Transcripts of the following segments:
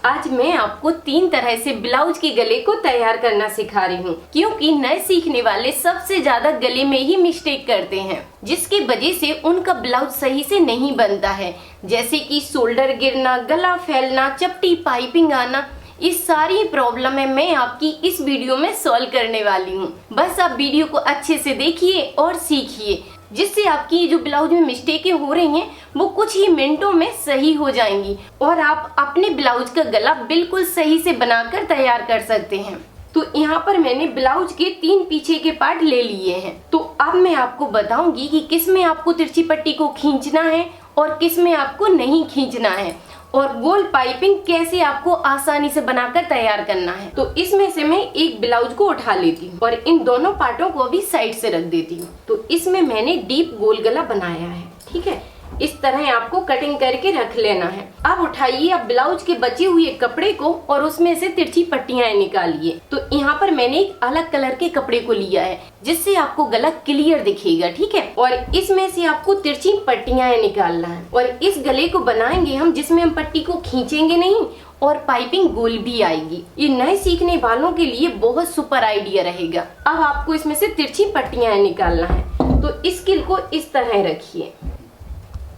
आज मैं आपको 3 तरह से ब्लाउज के गले को तैयार करना सिखा रही हूँ, क्योंकि नए सीखने वाले सबसे ज्यादा गले में ही मिस्टेक करते हैं, जिसकी वजह से उनका ब्लाउज सही से नहीं बनता है। जैसे कि शोल्डर गिरना, गला फैलना, चपटी पाइपिंग आना, इस सारी प्रॉब्लम है मैं आपकी इस वीडियो में सॉल्व करने वाली हूँ। बस आप वीडियो को अच्छे से देखिए और सीखिए, जिससे आपकी जो ब्लाउज में मिस्टेकें हो रही हैं वो कुछ ही मिनटों में सही हो जाएंगी और आप अपने ब्लाउज का गला बिल्कुल सही से बनाकर तैयार कर सकते हैं। तो यहाँ पर मैंने ब्लाउज के 3 पीछे के पार्ट ले लिए हैं। तो अब मैं आपको बताऊंगी कि किस में आपको तिरछी पट्टी को खींचना है और किस में आपको नहीं खींचना है, और गोल पाइपिंग कैसे आपको आसानी से बनाकर तैयार करना है। तो इसमें से मैं एक ब्लाउज को उठा लेती हूँ और इन दोनों पार्टों को भी साइड से रख देती हूँ। तो इसमें मैंने डीप गोल गला बनाया है, ठीक है। इस तरह आपको कटिंग करके रख लेना है। अब उठाइए अब ब्लाउज के बचे हुए कपड़े को और उसमें से तिरछी पट्टियां निकालिए। तो यहाँ पर मैंने एक अलग कलर के कपड़े को लिया है, जिससे आपको गला क्लियर दिखेगा, ठीक है। और इसमें से आपको तिरछी पट्टियां निकालना है और इस गले को बनाएंगे हम, जिसमें हम पट्टी को खींचेंगे नहीं और पाइपिंग गोल भी आएगी। ये नए सीखने वालों के लिए बहुत सुपर आइडिया रहेगा। अब आपको इसमें से तिरछी पट्टियां निकालना है। तो स्केल को इस तरह रखिए,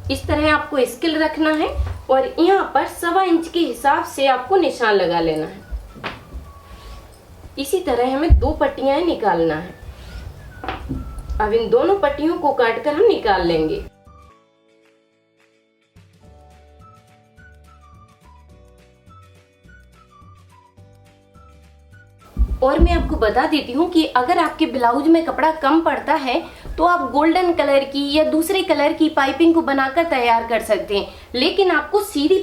इस तरह आपको स्केल रखना है और यहाँ पर 1.25 इंच के हिसाब से आपको निशान लगा लेना है। इसी तरह हमें 2 पट्टियां निकालना है। अब इन दोनों पट्टियों को काटकर हम निकाल लेंगे। और मैं आपको बता देती हूँ कि अगर आपके ब्लाउज में कपड़ा कम पड़ता है तो आप गोल्डन कलर की या दूसरे कलर की पाइपिंग को बनाकर तैयार कर सकते हैं, लेकिन आपको सीधी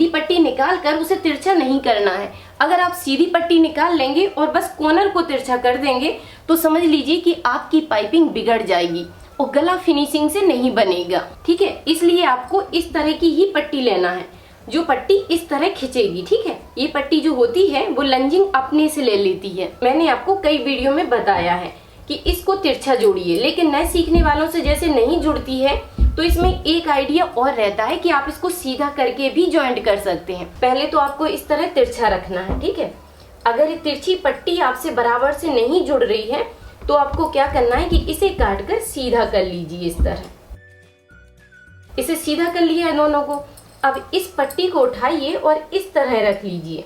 पट्टी निकाल कर उसे तिरछा नहीं करना है। अगर आप सीधी पट्टी निकाल लेंगे और बस कॉर्नर को तिरछा कर देंगे तो समझ लीजिए कि आपकी पाइपिंग बिगड़ जाएगी और गला फिनिशिंग से नहीं बनेगा, ठीक है। इसलिए आपको इस तरह की ही पट्टी लेना है, जो पट्टी इस तरह खिंचेगी, ठीक है। ये पट्टी जो होती है वो लंजिंग अपने से ले लेती है। मैंने आपको कई वीडियो में बताया है कि इसको तिरछा जोड़िए, लेकिन नए सीखने वालों से जैसे नहीं जुड़ती है तो इसमें एक आइडिया और रहता है कि आप इसको सीधा करके भी जॉइंट कर सकते हैं। पहले तो आपको इस तरह तिरछा रखना है, ठीक है। अगर ये तिरछी पट्टी आपसे बराबर से नहीं जुड़ रही है तो आपको क्या करना है कि इसे काट कर सीधा कर लीजिए। इस तरह इसे सीधा कर लिया है दोनों को। अब इस पट्टी को उठाइए और इस तरह रख लीजिए।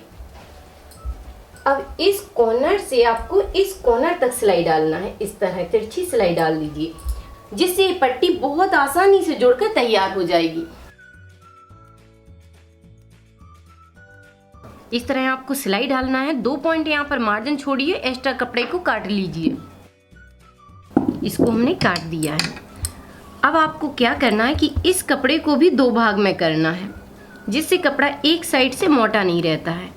अब इस कॉर्नर से आपको इस कॉर्नर तक सिलाई डालना है। इस तरह तिरछी सिलाई डाल दीजिए, जिससे ये पट्टी बहुत आसानी से जुड़कर तैयार हो जाएगी। इस तरह आपको सिलाई डालना है। 2 पॉइंट यहाँ पर मार्जिन छोड़िए, एक्स्ट्रा कपड़े को काट लीजिए। इसको हमने काट दिया है। अब आपको क्या करना है कि इस कपड़े को भी 2 भाग में करना है, जिससे कपड़ा एक साइड से मोटा नहीं रहता है।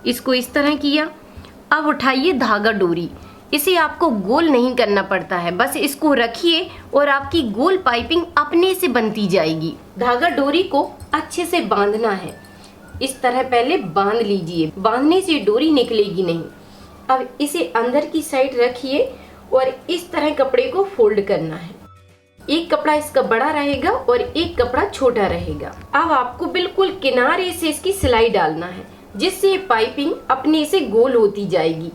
इसको इस तरह किया। अब उठाइए धागा डोरी। इसे आपको गोल नहीं करना पड़ता है, बस इसको रखिए और आपकी गोल पाइपिंग अपने से बनती जाएगी। धागा डोरी को अच्छे से बांधना है। इस तरह पहले बांध लीजिए, बांधने से डोरी निकलेगी नहीं। अब इसे अंदर की साइड रखिए और इस तरह कपड़े को फोल्ड करना है। एक कपड़ा इसका बड़ा रहेगा और एक कपड़ा छोटा रहेगा। अब आपको बिल्कुल किनारे से इसकी सिलाई डालना है, जिससे पाइपिंग अपने से गोल होती जाएगी।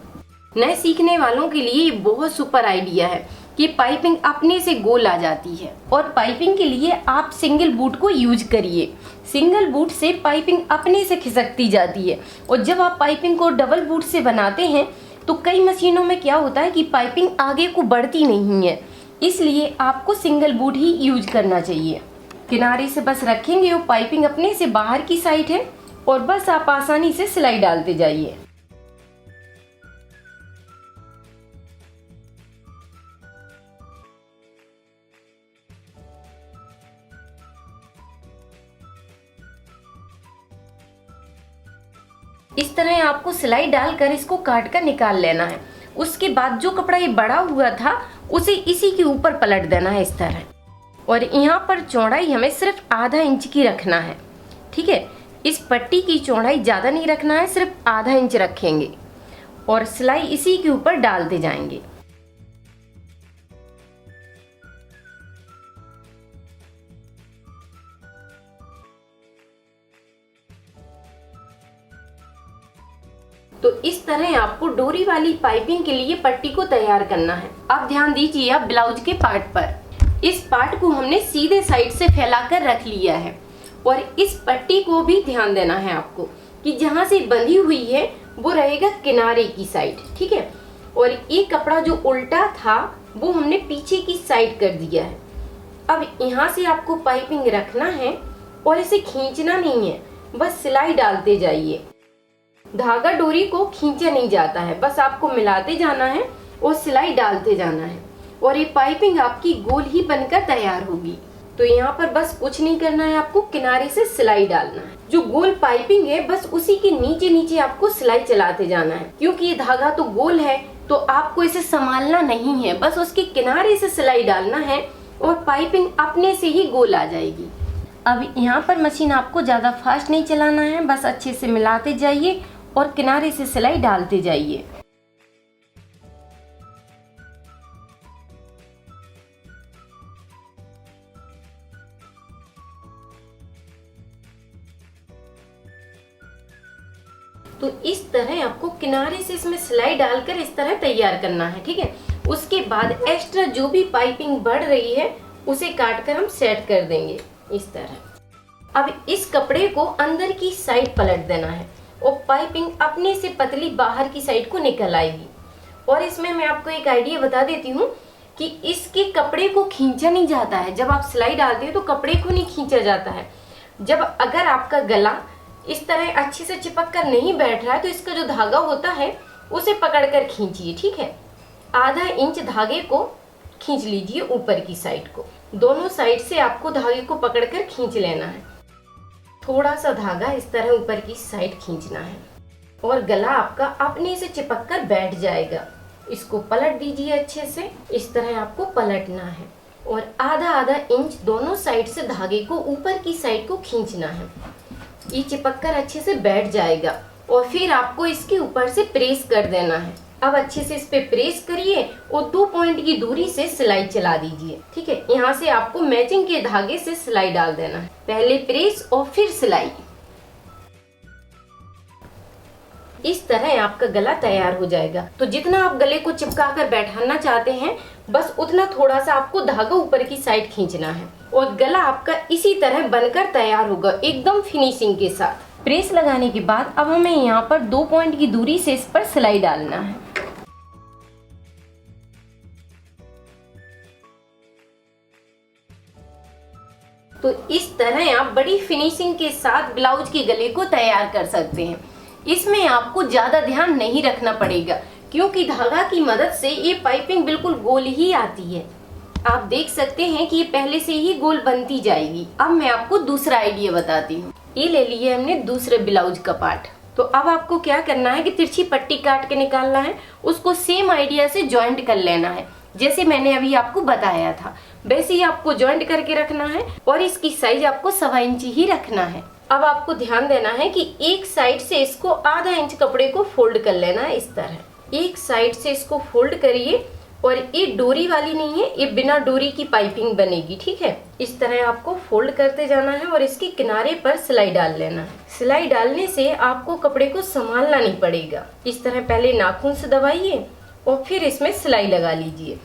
नए सीखने वालों के लिए ये बहुत सुपर आइडिया है कि पाइपिंग अपने से गोल आ जाती है। और पाइपिंग के लिए आप सिंगल बूट को यूज करिए। सिंगल बूट से पाइपिंग अपने से खिसकती जाती है, और जब आप पाइपिंग को डबल बूट से बनाते हैं तो कई मशीनों में क्या होता है कि पाइपिंग आगे को बढ़ती नहीं है। इसलिए आपको सिंगल बूट ही यूज करना चाहिए। किनारे से बस रखेंगे और पाइपिंग अपने से बाहर की साइड है, और बस आप आसानी से सिलाई डालते जाइए। इस तरह आपको सिलाई डालकर इसको काट कर निकाल लेना है। उसके बाद जो कपड़ा ये बड़ा हुआ था उसे इसी के ऊपर पलट देना है इस तरह। और यहाँ पर चौड़ाई हमें सिर्फ ½ इंच की रखना है, ठीक है। इस पट्टी की चौड़ाई ज़्यादा नहीं रखना है, सिर्फ ½ इंच रखेंगे और सिलाई इसी के ऊपर डालते जाएंगे। तो इस तरह आपको डोरी वाली पाइपिंग के लिए पट्टी को तैयार करना है। अब ध्यान दीजिए आप ब्लाउज के पार्ट पर। इस पार्ट को हमने सीधे साइड से फैलाकर रख लिया है और इस पट्टी को भी ध्यान देना है आपको कि जहाँ से बंधी हुई है वो रहेगा किनारे की साइड, ठीक है। और ये कपड़ा जो उल्टा था वो हमने पीछे की साइड कर दिया है। अब यहाँ से आपको पाइपिंग रखना है और इसे खींचना नहीं है, बस सिलाई डालते जाइए। धागा डोरी को खींचा नहीं जाता है, बस आपको मिलाते जाना है और सिलाई डालते जाना है और ये पाइपिंग आपकी गोल ही बनकर तैयार होगी। तो यहाँ पर बस कुछ नहीं करना है, आपको किनारे से सिलाई डालना है। जो गोल पाइपिंग है बस उसी के नीचे नीचे आपको सिलाई चलाते जाना है। क्योंकि ये धागा तो गोल है तो आपको इसे संभालना नहीं है, बस उसके किनारे से सिलाई डालना है और पाइपिंग अपने से ही गोल आ जाएगी। अब यहाँ पर मशीन आपको ज्यादा फास्ट नहीं चलाना है, बस अच्छे से मिलाते जाइए और किनारे से सिलाई डालते जाइए। तो इस तरह आपको किनारे से इसमें सिलाई डालकर इस तरह तैयार करना है, ठीक है। उसके बाद एक्स्ट्रा जो भी पाइपिंग बढ़ रही है उसे काट कर हम सेट कर देंगे इस तरह। अब इस कपड़े को अंदर की साइड पलट देना है और पाइपिंग अपने से पतली बाहर की साइड को निकल आएगी। और इसमें मैं आपको एक आइडिया बता देती हूँ कि इसके कपड़े को खींचा नहीं जाता है। जब आप सिलाई डालते हो तो कपड़े को नहीं खींचा जाता है। जब अगर आपका गला इस तरह अच्छे से चिपक कर नहीं बैठ रहा है तो इसका जो धागा होता है उसे पकड़कर खींचिए, ठीक है। आधा इंच धागे को खींच लीजिए ऊपर की साइड को। दोनों साइड से आपको धागे को पकड़कर खींच लेना है। थोड़ा सा धागा इस तरह ऊपर की साइड खींचना है और गला आपका अपने से चिपक कर बैठ जाएगा। इसको पलट दीजिए अच्छे से, इस तरह आपको पलटना है और आधा आधा इंच दोनों साइड से धागे को ऊपर की साइड को खींचना है। ये चिपक कर अच्छे से बैठ जाएगा और फिर आपको इसके ऊपर से प्रेस कर देना है। अब अच्छे से इस पे प्रेस करिए और 2 पॉइंट की दूरी से सिलाई चला दीजिए, ठीक है। यहाँ से आपको मैचिंग के धागे से सिलाई डाल देना है। पहले प्रेस और फिर सिलाई। इस तरह आपका गला तैयार हो जाएगा। तो जितना आप गले को चिपका कर बैठाना चाहते हैं बस उतना थोड़ा सा आपको धागा ऊपर की साइड खींचना है और गला आपका इसी तरह बनकर तैयार होगा एकदम फिनिशिंग के साथ। प्रेस लगाने के बाद अब हमें यहाँ पर 2 पॉइंट की दूरी से इस पर सिलाई डालना है। तो इस तरह आप बड़ी फिनिशिंग के साथ ब्लाउज के गले को तैयार कर सकते हैं। इसमें आपको ज्यादा ध्यान नहीं रखना पड़ेगा क्योंकि धागा की मदद से ये पाइपिंग बिल्कुल गोल ही आती है। आप देख सकते हैं कि ये पहले से ही गोल बनती जाएगी। अब मैं आपको दूसरा आइडिया बताती हूँ। ये ले लिए हमने दूसरे ब्लाउज का पार्ट। तो अब आपको क्या करना है कि तिरछी पट्टी काट के निकालना है, उसको सेम आइडिया से जॉइंट कर लेना है। जैसे मैंने अभी आपको बताया था वैसे ही आपको जॉइंट करके रखना है और इसकी साइज आपको 1.25 इंच ही रखना है। अब आपको ध्यान देना है कि एक साइड से इसको आधा इंच कपड़े को फोल्ड कर लेना है। इस तरह एक साइड से इसको फोल्ड करिए और ये डोरी वाली नहीं है, ये बिना डोरी की पाइपिंग बनेगी, ठीक है। इस तरह आपको फोल्ड करते जाना है और इसके किनारे पर सिलाई डाल लेना है। सिलाई डालने से आपको कपड़े को संभालना नहीं पड़ेगा। इस तरह पहले नाखून से दबाइए और फिर इसमें सिलाई लगा लीजिए।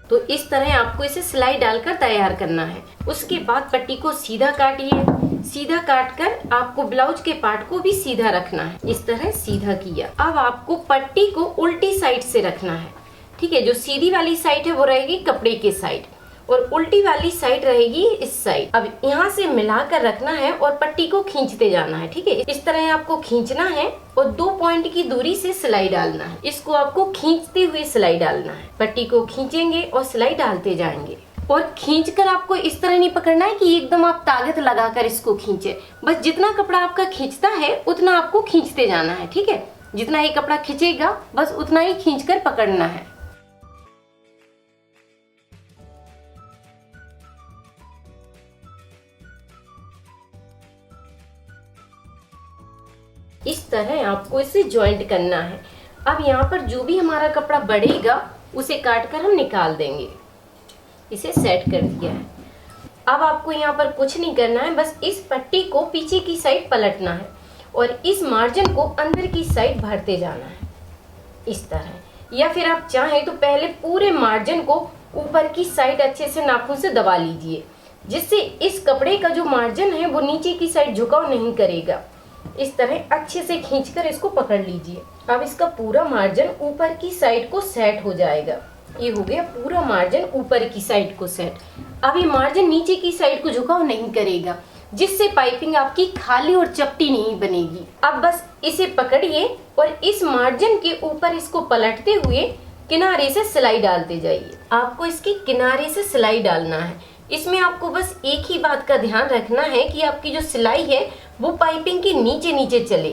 तो इस तरह आपको इसे सिलाई डालकर तैयार करना है। उसके बाद पट्टी को सीधा काटिए। सीधा काटकर आपको ब्लाउज के पार्ट को भी सीधा रखना है। इस तरह सीधा किया। अब आपको पट्टी को उल्टी साइड से रखना है, ठीक है। जो सीधी वाली साइड है वो रहेगी कपड़े के साइड और उल्टी वाली साइड रहेगी इस साइड। अब यहाँ से मिलाकर रखना है और पट्टी को खींचते जाना है, ठीक है। इस तरह आपको खींचना है और 2 पॉइंट की दूरी से सिलाई डालना है। इसको आपको खींचते हुए सिलाई डालना है। पट्टी को खींचेंगे और सिलाई डालते जाएंगे और खींचकर आपको इस तरह नहीं पकड़ना है कि एकदम आप ताकत लगाकर इसको खींचे। बस जितना कपड़ा आपका खींचता है उतना आपको खींचते जाना है, ठीक है। जितना ये कपड़ा खींचेगा बस उतना ही खींचकर पकड़ना है। इस तरह आपको इसे ज्वाइंट करना है। अब यहाँ पर जो भी हमारा कपड़ा बढ़ेगा उसे काटकर हम निकाल देंगे। इसे सेट कर दिया है। अब आपको यहाँ पर कुछ नहीं करना है, बस इस पट्टी को पीछे की साइड पलटना है और इस मार्जिन को अंदर की साइड भरते जाना है इस तरह। या फिर आप चाहें तो पहले पूरे मार्जिन को ऊपर की साइड अच्छे से नाखून से दबा लीजिए, जिससे इस कपड़े का जो मार्जिन है वो नीचे की साइड झुकाव नहीं करेगा। इस तरह अच्छे से खींचकर इसको पकड़ लीजिए। अब इसका पूरा मार्जिन ऊपर की साइड को सेट हो जाएगा। ये हो गया पूरा मार्जिन ऊपर की साइड को सेट। अब ये मार्जिन नीचे की साइड को झुकाव नहीं करेगा, जिससे पाइपिंग आपकी खाली और चपटी नहीं बनेगी। अब बस इसे पकड़िए और इस मार्जिन के ऊपर इसको पलटते हुए किनारे से सिलाई डालते जाइए। आपको इसके किनारे से सिलाई डालना है। इसमें आपको बस एक ही बात का ध्यान रखना है कि आपकी जो सिलाई है वो पाइपिंग के नीचे नीचे चले,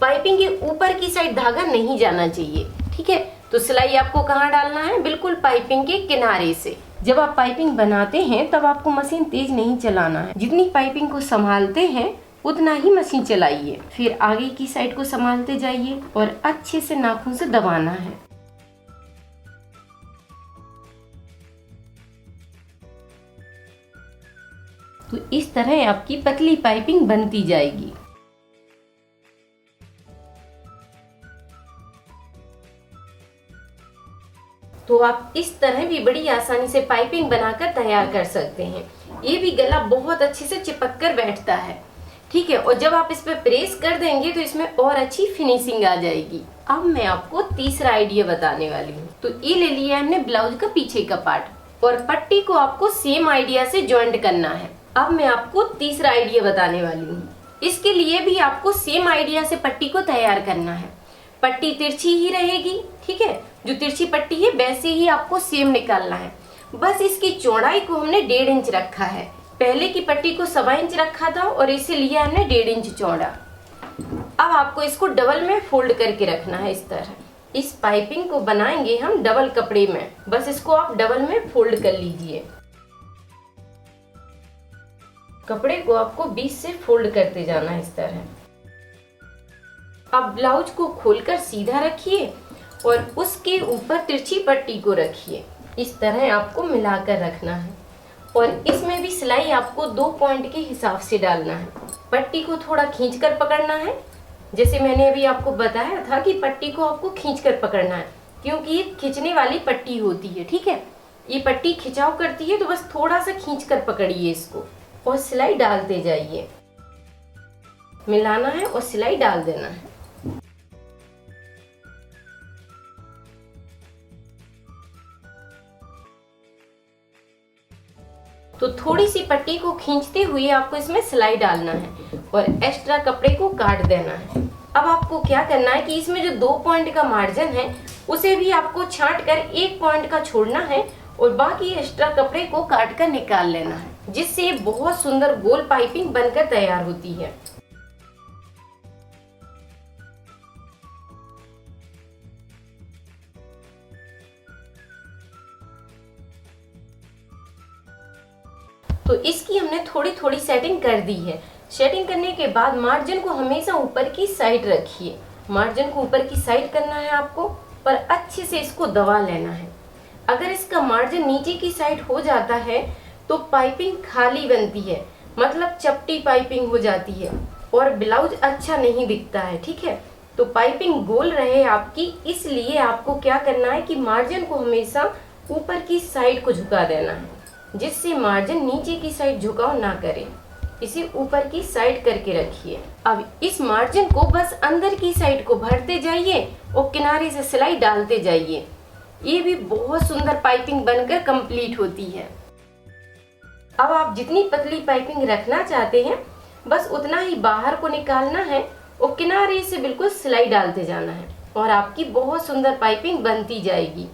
पाइपिंग के ऊपर की साइड धागा नहीं जाना चाहिए। ठीक है, तो सिलाई आपको कहाँ डालना है? बिल्कुल पाइपिंग के किनारे से। जब आप पाइपिंग बनाते हैं तब आपको मशीन तेज नहीं चलाना है। जितनी पाइपिंग को संभालते हैं उतना ही मशीन चलाइए। फिर आगे की साइड को संभालते जाइए और अच्छे से नाखून से दबाना है। तो इस तरह आपकी पतली पाइपिंग बनती जाएगी। तो आप इस तरह भी बड़ी आसानी से पाइपिंग बनाकर तैयार कर सकते हैं। ये भी गला बहुत अच्छे से चिपक कर बैठता है। ठीक है, और जब आप इस पे प्रेस कर देंगे तो इसमें और अच्छी फिनिशिंग आ जाएगी। अब मैं आपको तीसरा आइडिया बताने वाली हूँ। तो ये ले लिया हमने ब्लाउज का पीछे का पार्ट और पट्टी को आपको सेम आइडिया से ज्वाइंट करना है। अब मैं आपको तीसरा आइडिया बताने वाली हूँ। इसके लिए भी आपको सेम आइडिया से पट्टी को तैयार करना है। पट्टी तिरछी ही रहेगी। ठीक है, जो तिरछी पट्टी है वैसे ही आपको सेम निकालना है। बस इसकी चौड़ाई को हमने 1.5 इंच रखा है। पहले की पट्टी को 1.25 इंच रखा था और इसे लिया हमने 1.5 इंच चौड़ा। अब आपको इसको डबल में फोल्ड करके रखना है इस तरह। इस पाइपिंग को बनाएंगे हम डबल कपड़े में। बस इसको आप डबल में फोल्ड कर लीजिए। कपड़े को आपको बीच से फोल्ड करते जाना है इस तरह। अब ब्लाउज को खोलकर सीधा रखिए और उसके ऊपर तिरछी पट्टी को रखिए। इस तरह आपको मिलाकर रखना है और इसमें भी सिलाई आपको 2 पॉइंट के हिसाब से डालना है। पट्टी को थोड़ा खींचकर पकड़ना है, जैसे मैंने अभी आपको बताया था कि पट्टी को आपको खींचकर पकड़ना है, क्योंकि ये खींचने वाली पट्टी होती है। ठीक है, ये पट्टी खिंचाव करती है, तो बस थोड़ा सा खींचकर पकड़िए इसको और सिलाई डालते जाइए। मिलाना है और सिलाई डाल देना है। तो थोड़ी सी पट्टी को खींचते हुए आपको इसमें सिलाई डालना है और एक्स्ट्रा कपड़े को काट देना है। अब आपको क्या करना है कि इसमें जो 2 पॉइंट का मार्जिन है उसे भी आपको छांट कर 1 पॉइंट का छोड़ना है और बाकी एक्स्ट्रा कपड़े को काट कर निकाल लेना है, जिससे बहुत सुंदर गोल पाइपिंग बनकर तैयार होती है। तो इसकी हमने थोड़ी थोड़ी सेटिंग कर दी है। सेटिंग करने के बाद मार्जिन को हमेशा ऊपर की साइड रखिए। मार्जिन को ऊपर की साइड करना है आपको, पर अच्छे से इसको दबा लेना है। अगर इसका मार्जिन नीचे की साइड हो जाता है तो पाइपिंग खाली बनती है, मतलब चपटी पाइपिंग हो जाती है और ब्लाउज अच्छा नहीं दिखता है। ठीक है, तो पाइपिंग गोल रहे आपकी, इसलिए आपको क्या करना है कि मार्जिन को हमेशा ऊपर की साइड को झुका देना है, जिससे मार्जिन नीचे की साइड झुकाव ना करे। इसे ऊपर की साइड करके रखिए। अब इस मार्जिन को बस अंदर की साइड को भरते जाइए और किनारे से सिलाई डालते जाइए। ये भी बहुत सुंदर पाइपिंग बनकर कंप्लीट होती है। अब आप जितनी पतली पाइपिंग रखना चाहते हैं बस उतना ही बाहर को निकालना है और किनारे से बिल्कुल सिलाई डालते जाना है और आपकी बहुत सुंदर पाइपिंग बनती जाएगी।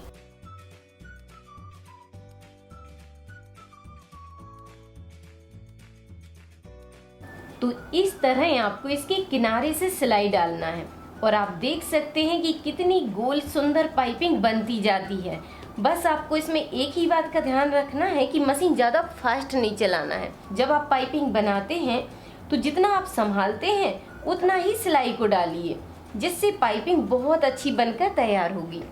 तो इस तरह आपको इसके किनारे से सिलाई डालना है और आप देख सकते हैं कि कितनी गोल सुंदर पाइपिंग बनती जाती है। बस आपको इसमें एक ही बात का ध्यान रखना है कि मशीन ज़्यादा फास्ट नहीं चलाना है। जब आप पाइपिंग बनाते हैं तो जितना आप संभालते हैं उतना ही सिलाई को डालिए, जिससे पाइपिंग बहुत अच्छी बनकर तैयार होगी।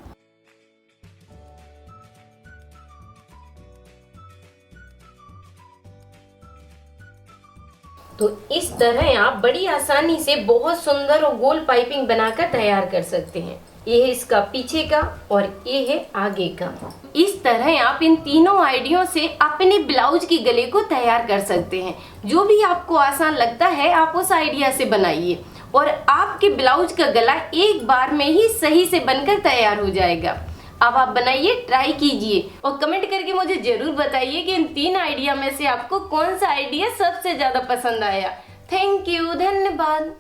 तो इस तरह आप बड़ी आसानी से बहुत सुंदर और गोल पाइपिंग बनाकर तैयार कर सकते हैं। ये है इसका पीछे का और ये है आगे का। इस तरह आप इन तीनों आइडियों से अपने ब्लाउज की गले को तैयार कर सकते हैं। जो भी आपको आसान लगता है आप उस आइडिया से बनाइए और आपके ब्लाउज का गला एक बार में ही सही से बनकर तैयार हो जाएगा। अब आप बनाइए, ट्राई कीजिए और कमेंट करके मुझे जरूर बताइए कि इन 3 आइडिया में से आपको कौन सा आइडिया सबसे ज्यादा पसंद आया। थैंक यू, धन्यवाद।